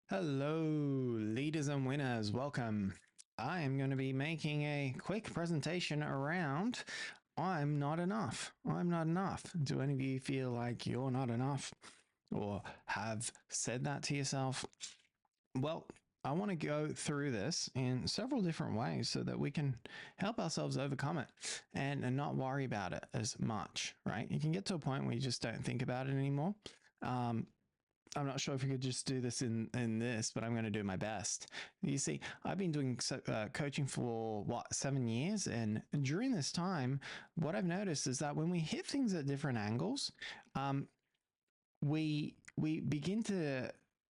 Hello, leaders and winners. Welcome. I am going to be making a quick presentation around I'm not enough. I'm not enough. Do any of you feel like you're not enough or have said that to yourself? Well, I want to go through this in several different ways so that we can help ourselves overcome it and not worry about it as much, right? You can get to a point where you just don't think about it anymore. Um, I'm not sure if we could just do this in this, but I'm going to do my best. You see, I've been doing coaching for 7 years, and during this time, what I've noticed is that when we hit things at different angles, um, we begin to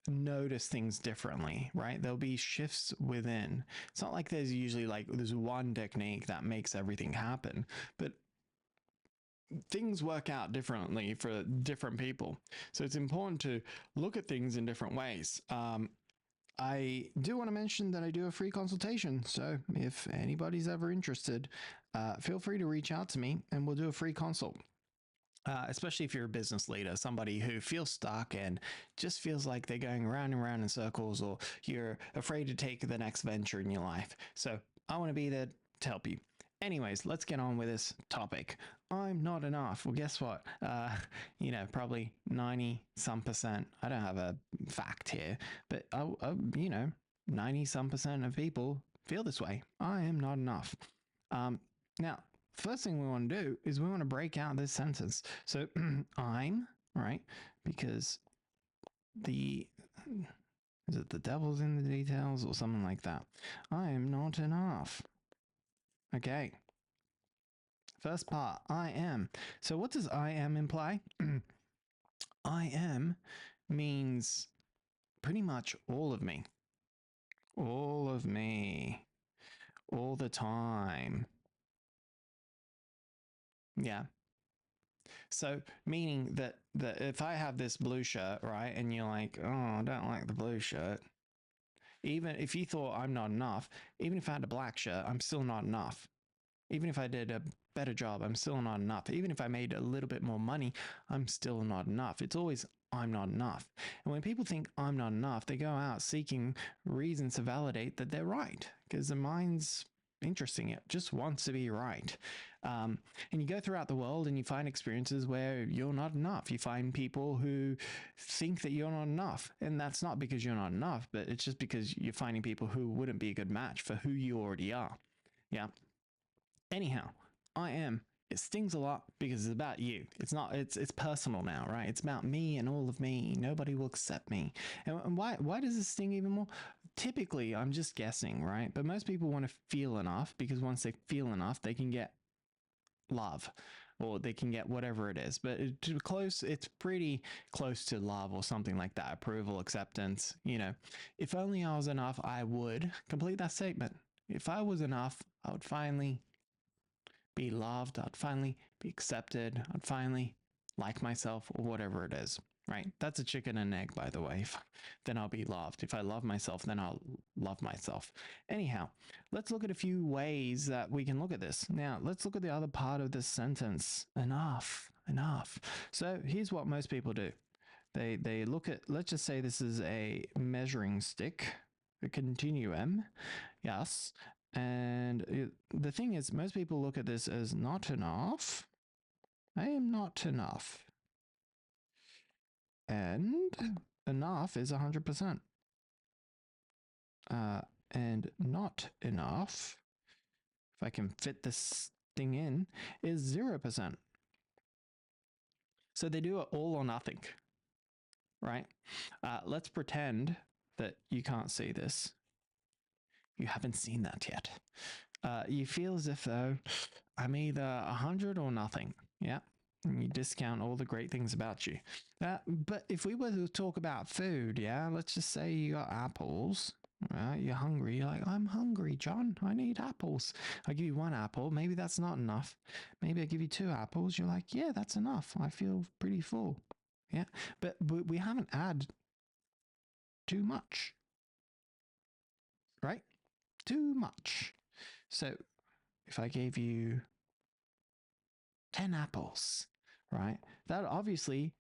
notice things differently, right? There'll be shifts within. It's not like there's one technique that makes everything happen, but things work out differently for different people. So it's important to look at things in different ways. I do want to mention that I do a free consultation. So if anybody's ever interested, feel free to reach out to me and we'll do a free consult. Especially if you're a business leader, somebody who feels stuck and just feels like they're going around and around in circles, or you're afraid to take the next venture in your life. So I want to be there to help you. Anyways, let's get on with this topic. I'm not enough. Well, guess what? Probably 90 some percent. I don't have a fact here, but 90 some percent of people feel this way. I am not enough. Now, first thing we want to do is we want to break out this sentence. So I'm, right? Because the is it the devil's in the details or something like that? I am not enough. Okay. First part, I am. So what does I am imply? I am means pretty much all of me. All of me. All the time. Yeah. So meaning that if I have this blue shirt, right, and you're like, oh, I don't like the blue shirt. Even if you thought I'm not enough, even if I had a black shirt, I'm still not enough. Even if I did a better job, I'm still not enough. Even if I made a little bit more money, I'm still not enough. It's always I'm not enough. And when people think I'm not enough, they go out seeking reasons to validate that they're right because the mind's interesting. It just wants to be right. And you go throughout the world and you find experiences where you're not enough. You find people who think that you're not enough. And that's not because you're not enough, but it's just because you're finding people who wouldn't be a good match for who you already are. Yeah. Anyhow, I am. It stings a lot because it's about you. It's personal now, right? It's about me and all of me. Nobody will accept me. And why does this sting even more? Typically, I'm just guessing, right? But most people want to feel enough because once they feel enough, they can get love or they can get whatever it is, but it's pretty close to love or something like that. Approval, acceptance. If only I was enough, I would complete that statement. If I was enough, I would finally be loved. I'd finally be accepted. I'd finally like myself or whatever it is, right? That's a chicken and egg, by the way. Then I'll be loved. If I love myself, then I'll love myself. Anyhow, let's look at a few ways that we can look at this. Now, let's look at the other part of this sentence. Enough, enough. So here's what most people do. They look at, let's just say this is a measuring stick, a continuum. Yes. And the thing is, most people look at this as not enough. I am not enough. And enough is 100%. And not enough, if I can fit this thing in, is 0%. So they do it all or nothing, right? Let's pretend that you can't see this. You haven't seen that yet. You feel as if, though, I'm either 100 or nothing. Yeah. And you discount all the great things about you. But if we were to talk about food, yeah, let's just say you got apples. Right, you're hungry. You're like, I'm hungry, John. I need apples. I give you one apple. Maybe that's not enough. Maybe I give you two apples. You're like, yeah, that's enough. I feel pretty full. Yeah. But we haven't added too much, right? Too much. So if I gave you 10 apples, right? That obviously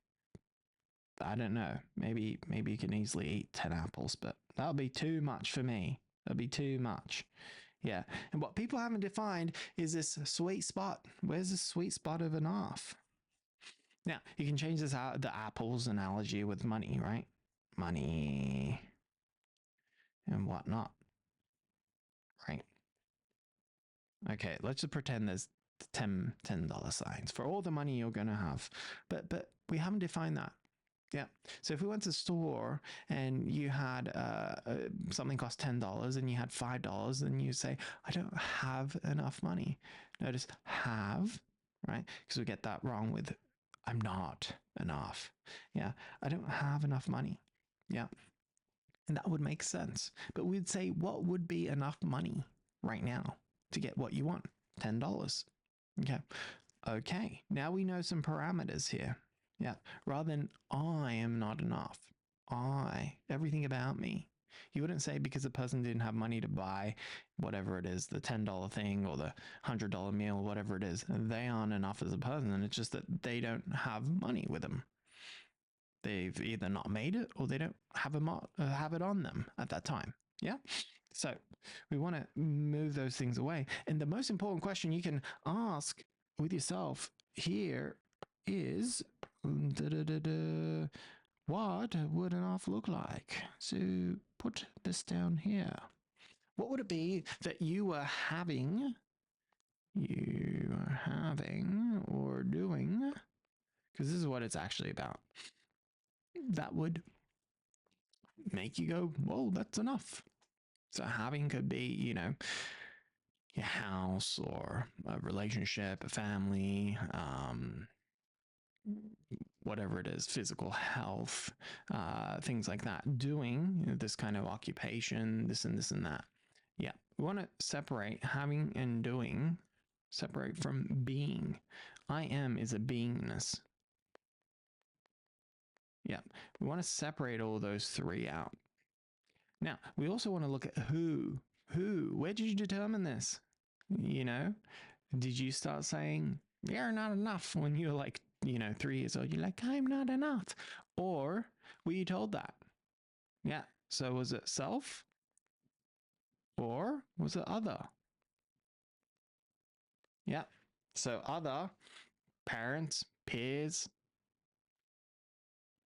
I don't know. Maybe you can easily eat 10 apples, but that'll be too much for me. That'll be too much. Yeah. And what people haven't defined is this sweet spot. Where's the sweet spot of enough? Now, you can change this out, the apples analogy with money, right? Money and whatnot, right? Okay, let's just pretend there's $10 signs for all the money you're going to have. But we haven't defined that. Yeah. So if we went to the store and you had something cost $10 and you had $5, then you say, I don't have enough money. Notice have, right? Because we get that wrong with I'm not enough. Yeah. I don't have enough money. Yeah. And that would make sense. But we'd say, what would be enough money right now to get what you want? $10. Okay. Okay. Now we know some parameters here. Yeah. Rather than I am not enough. Everything about me. You wouldn't say because a person didn't have money to buy whatever it is, the $10 thing or the $100 meal, whatever it is, they aren't enough as a person. And it's just that they don't have money with them. They've either not made it or they don't have it on them at that time. Yeah. So we want to move those things away. And the most important question you can ask with yourself here is, what would enough look like? So put this down here. What would it be that you were having or doing? Because this is what it's actually about. That would make you go, whoa, that's enough. So having could be, your house or a relationship, a family, whatever it is, physical health, things like that. Doing this kind of occupation, this and this and that. Yeah, we want to separate having and doing, separate from being. I am is a beingness. Yeah, we want to separate all those three out. Now, we also want to look at who. Where did you determine this? Did you start saying, you're not enough when you were like, 3 years old? You're like, I'm not enough. Or were you told that? Yeah. So was it self? Or was it other? Yeah. So other, parents, peers,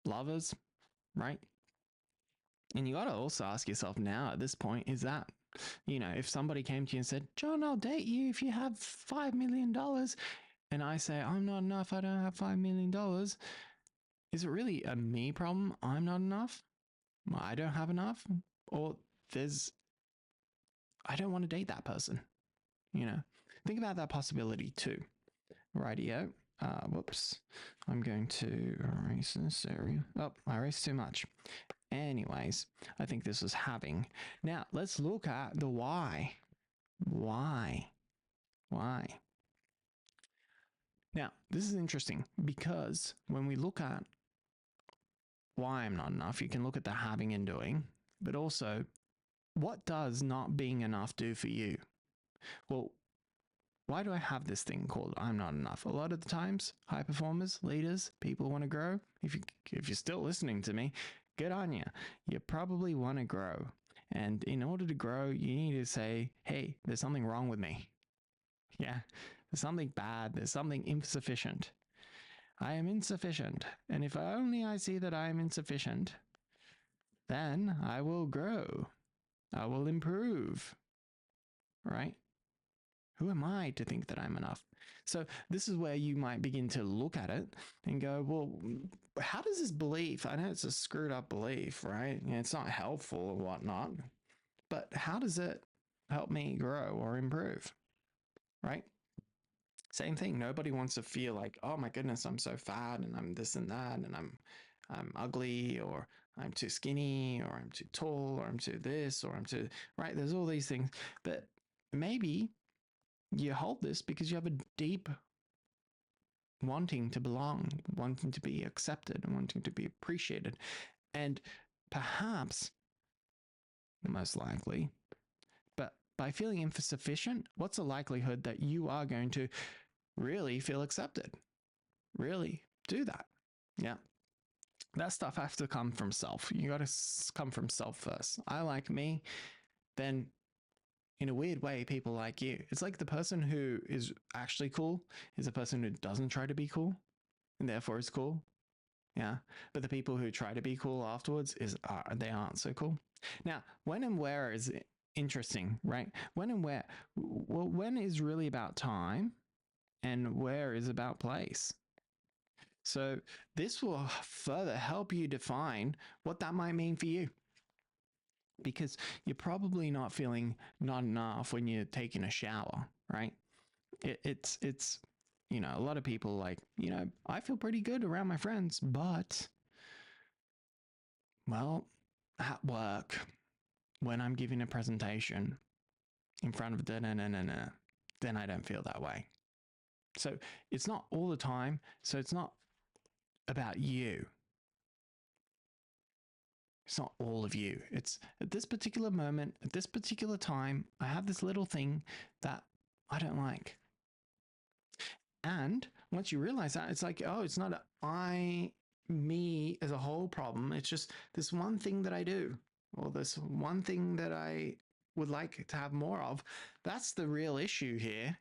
lovers, right? And you got to also ask yourself now at this point, is that, if somebody came to you and said, John, I'll date you if you have $5 million. And I say, I'm not enough. I don't have $5 million. Is it really a me problem? I'm not enough. I don't have enough. Or I don't want to date that person. Think about that possibility too. Rightio. Whoops. I'm going to erase this area. Oh, I erased too much. Anyways, I think this was having. Now, let's look at the why. Why? Now, this is interesting because when we look at why I'm not enough, you can look at the having and doing, but also what does not being enough do for you? Well, why do I have this thing called I'm not enough? A lot of the times, high performers, leaders, people want to grow. If you're still listening to me, good on you. You probably want to grow. And in order to grow, you need to say, hey, there's something wrong with me. Yeah, there's something bad. There's something insufficient. I am insufficient. And if only I see that I am insufficient, then I will grow. I will improve. Right? Who am I to think that I'm enough? So this is where you might begin to look at it and go, well, how does this belief, I know it's a screwed up belief, right? It's not helpful or whatnot, but how does it help me grow or improve, right? Same thing. Nobody wants to feel like, oh my goodness, I'm so fat and I'm this and that and I'm ugly or I'm too skinny or I'm too tall or I'm too this or I'm too, right? There's all these things, but maybe you hold this because you have a deep wanting to belong, wanting to be accepted, and wanting to be appreciated. And perhaps, most likely, but by feeling insufficient, what's the likelihood that you are going to really feel accepted? Really do that? Yeah. that stuff has to come from self. You got to come from self first. I like me, then in a weird way, people like you. It's like the person who is actually cool is a person who doesn't try to be cool and therefore is cool. Yeah. But the people who try to be cool afterwards they aren't so cool. Now, when and where is interesting, right? When and where. Well, when is really about time and where is about place. So this will further help you define what that might mean for you. Because you're probably not feeling not enough when you're taking a shower, right? It's a lot of people like, I feel pretty good around my friends, but well, at work, when I'm giving a presentation in front of then I don't feel that way. So it's not all the time. So it's not about you. It's not all of you. It's at this particular moment, at this particular time, I have this little thing that I don't like. And once you realize that, it's like, oh, it's not me as a whole problem. It's just this one thing that I do, or this one thing that I would like to have more of. That's the real issue here.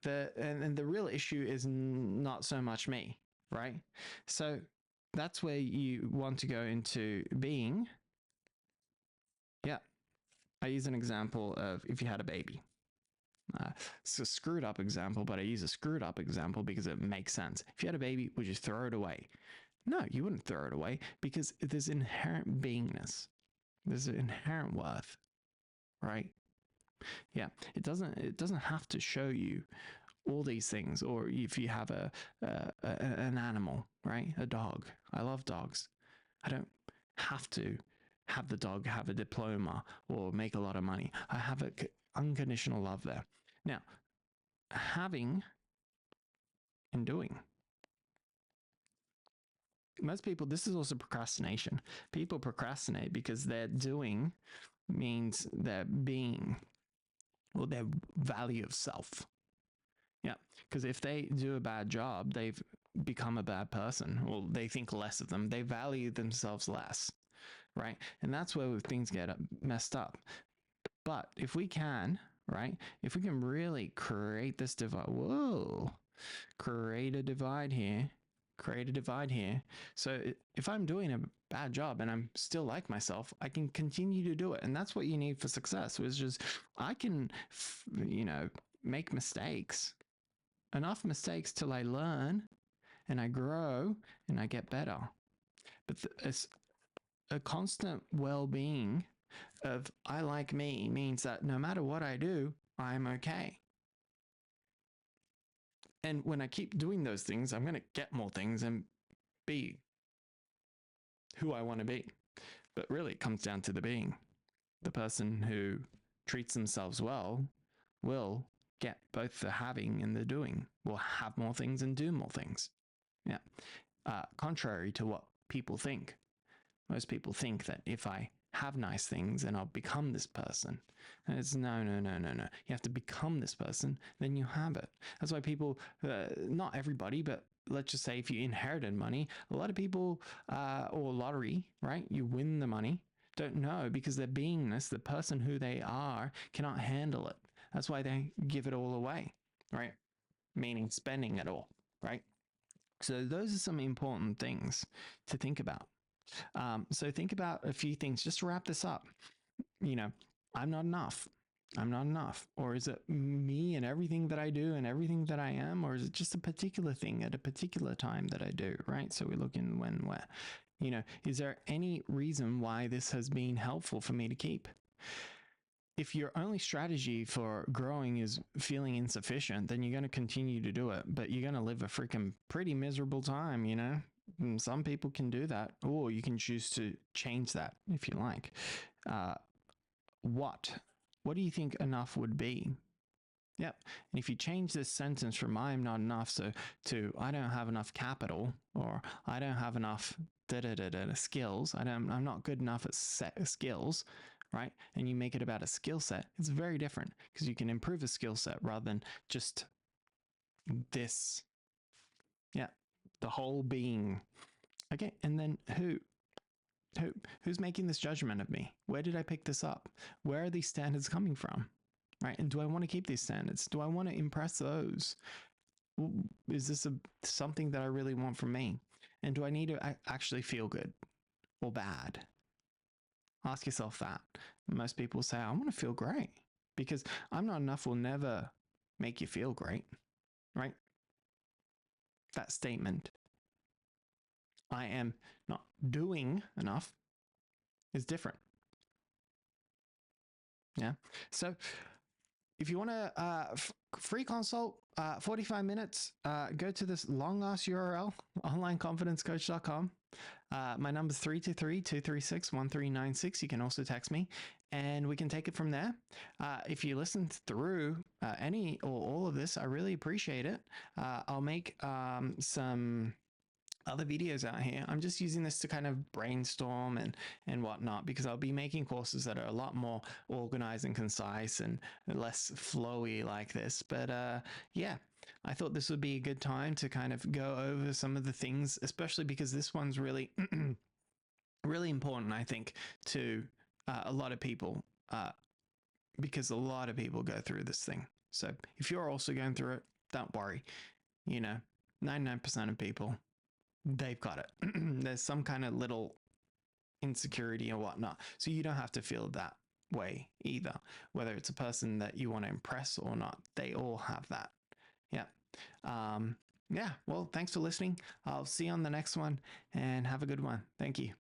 And the real issue is not so much me, right? So that's where you want to go into being. Yeah. I use an example of if you had a baby. It's a screwed up example, but I use a screwed up example because it makes sense. If you had a baby, would you throw it away? No, you wouldn't throw it away because there's inherent beingness. There's an inherent worth, right? Yeah, it doesn't have to show you all these things. Or if you have an animal, right? A dog. I love dogs. I don't have to have the dog have a diploma or make a lot of money. I have an unconditional love there. Now, having and doing. Most people, this is also procrastination. People procrastinate because their doing means their being or their value of self. Yeah, because if they do a bad job, they've become a bad person. Well, they think less of them. They value themselves less, right? And that's where things get messed up. But if we can, right? If we can really create this divide, create a divide here. So if I'm doing a bad job and I'm still like myself, I can continue to do it. And that's what you need for success, which is I can, make mistakes, enough mistakes till I learn and I grow and I get better. But it's a constant well-being of I like me means that no matter what I do, I'm okay. And when I keep doing those things, I'm going to get more things and be who I want to be. But really, it comes down to the being. The person who treats themselves well will get both the having and the doing, will have more things and do more things. Yeah. Contrary to what people think. Most people think that if I have nice things and I'll become this person. And it's no. You have to become this person, then you have it. That's why people, not everybody, but let's just say if you inherited money, a lot of people, or lottery, right? You win the money, don't know because their beingness, the person who they are, cannot handle it. That's why they give it all away, right? Meaning spending it all, right? So those are some important things to think about. So think about a few things just to wrap this up. I'm not enough. I'm not enough. Or is it me and everything that I do and everything that I am? Or is it just a particular thing at a particular time that I do, right? So we look in when, where. Is there any reason why this has been helpful for me to keep? If your only strategy for growing is feeling insufficient, then you're going to continue to do it, but you're going to live a freaking pretty miserable time, And some people can do that, or you can choose to change that if you like. What do you think enough would be? Yep. And if you change this sentence from I'm not enough to I don't have enough capital, or I don't have enough skills, I'm not good enough at skills, right? And you make it about a skill set, it's very different because you can improve a skill set rather than just this. Yeah. The whole being Okay, and then who's making this judgment of me? Where did I pick this up? Where are these standards coming from? Right? And do I want to keep these standards? Do I want to impress those? Is this something that I really want from me? And do I need to actually feel good or bad? Ask yourself that. Most people say, I want to feel great, because I'm not enough will never make you feel great, right? That statement, I am not doing enough, is different. Yeah. So if you want a free consult, 45 minutes, go to this long ass URL, onlineconfidencecoach.com. My number is 323-236-1396. You can also text me and we can take it from there. If you listen through any or all of this, I really appreciate it. I'll make some other videos out here. I'm just using this to kind of brainstorm and whatnot, because I'll be making courses that are a lot more organized and concise and less flowy like this. But yeah, I thought this would be a good time to kind of go over some of the things, especially because this one's really really important, I think, to a lot of people, because a lot of people go through this thing. So if you're also going through it, don't worry. 99% of people, they've got it. There's some kind of little insecurity or whatnot. So you don't have to feel that way either, whether it's a person that you want to impress or not. They all have that. Yeah. Yeah. Well, thanks for listening. I'll see you on the next one and have a good one. Thank you.